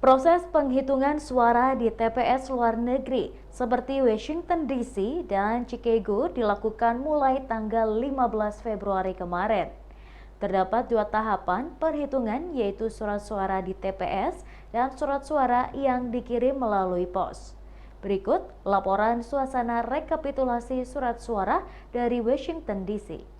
Proses penghitungan suara di TPS luar negeri seperti Washington DC dan Chicago dilakukan mulai tanggal 15 Februari kemarin. Terdapat dua tahapan perhitungan, yaitu surat suara di TPS dan surat suara yang dikirim melalui pos. Berikut laporan suasana rekapitulasi surat suara dari Washington DC.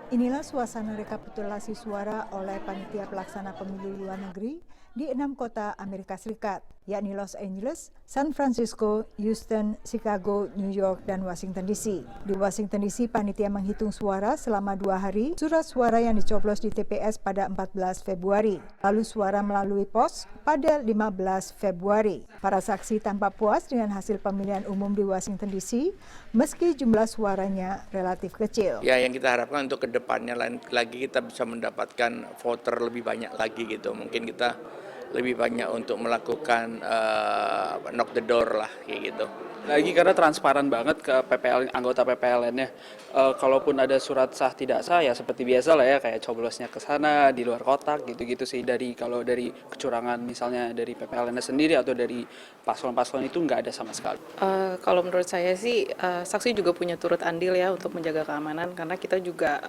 Inilah suasana rekapitulasi suara oleh Panitia Pelaksana Pemilu Luar Negeri di 6 kota Amerika Serikat, yakni Los Angeles, San Francisco, Houston, Chicago, New York, dan Washington DC. Di Washington DC, panitia menghitung suara selama 2 hari, surat suara yang dicoblos di TPS pada 14 Februari, lalu suara melalui pos pada 15 Februari. Para saksi tampak puas dengan hasil pemilihan umum di Washington DC, meski jumlah suaranya relatif kecil. Ya, yang kita harapkan untuk kedepannya lagi kita bisa mendapatkan voter lebih banyak lagi gitu. Mungkin kita lebih banyak untuk melakukan knock the door lah kayak gitu. Lagi karena transparan banget ke PPL, anggota PPLN-nya. Kalaupun ada surat sah tidak sah ya seperti biasa lah ya, kayak coblosnya ke sana di luar kotak gitu-gitu sih. Kalau dari kecurangan misalnya dari PPLN sendiri atau dari paslon-paslon itu nggak ada sama sekali. Kalau menurut saya sih saksi juga punya turut andil ya untuk menjaga keamanan, karena kita juga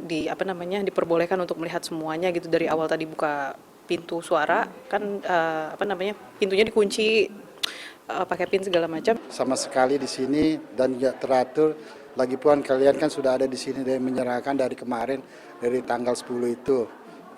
diperbolehkan untuk melihat semuanya gitu. Dari awal tadi buka pintu suara kan pintunya dikunci pakai pin segala macam. Sama sekali di sini dan juga teratur. Lagipun kalian kan sudah ada di sini dan menyerahkan dari kemarin dari tanggal 10 itu,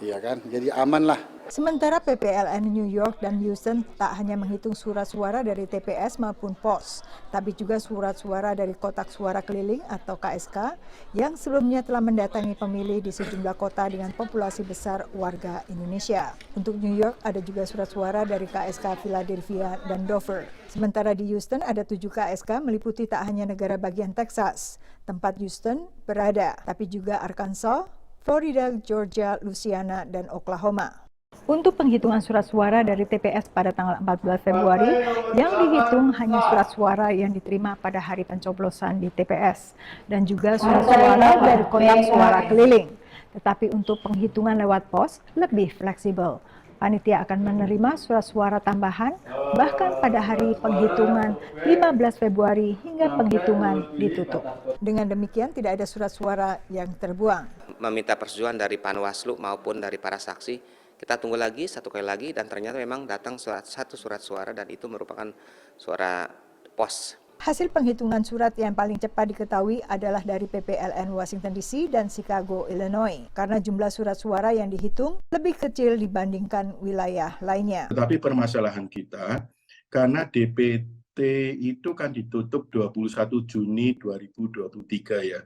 iya kan? Jadi aman lah. Sementara PPLN New York dan Houston tak hanya menghitung surat suara dari TPS maupun pos, tapi juga surat suara dari kotak suara keliling atau KSK yang sebelumnya telah mendatangi pemilih di sejumlah kota dengan populasi besar warga Indonesia. Untuk New York ada juga surat suara dari KSK Philadelphia dan Dover. Sementara di Houston ada 7 KSK meliputi tak hanya negara bagian Texas, tempat Houston berada, tapi juga Arkansas, Florida, Georgia, Louisiana, dan Oklahoma. Untuk penghitungan surat suara dari TPS pada tanggal 14 Februari, yang dihitung hanya surat suara yang diterima pada hari pencoblosan di TPS dan juga surat suara dari kotak suara keliling. Tetapi untuk penghitungan lewat pos lebih fleksibel. Panitia akan menerima surat suara tambahan bahkan pada hari penghitungan 15 Februari hingga penghitungan ditutup. Dengan demikian tidak ada surat suara yang terbuang. Meminta persetujuan dari Panwaslu maupun dari para saksi. Kita tunggu lagi satu kali lagi dan ternyata memang datang satu surat suara dan itu merupakan suara pos. Hasil penghitungan surat yang paling cepat diketahui adalah dari PPLN Washington DC dan Chicago, Illinois, karena jumlah surat suara yang dihitung lebih kecil dibandingkan wilayah lainnya. Tetapi permasalahan kita, karena DPT itu kan ditutup 21 Juni 2023 ya.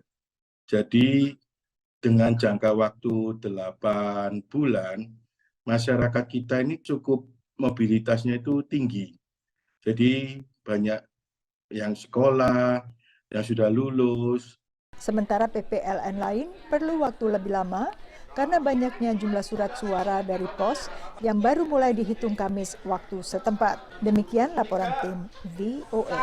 Jadi dengan jangka waktu 8 bulan, masyarakat kita ini cukup mobilitasnya itu tinggi. Jadi banyak yang sekolah, yang sudah lulus. Sementara PPLN lain perlu waktu lebih lama karena banyaknya jumlah surat suara dari pos yang baru mulai dihitung Kamis waktu setempat. Demikian laporan tim VOA.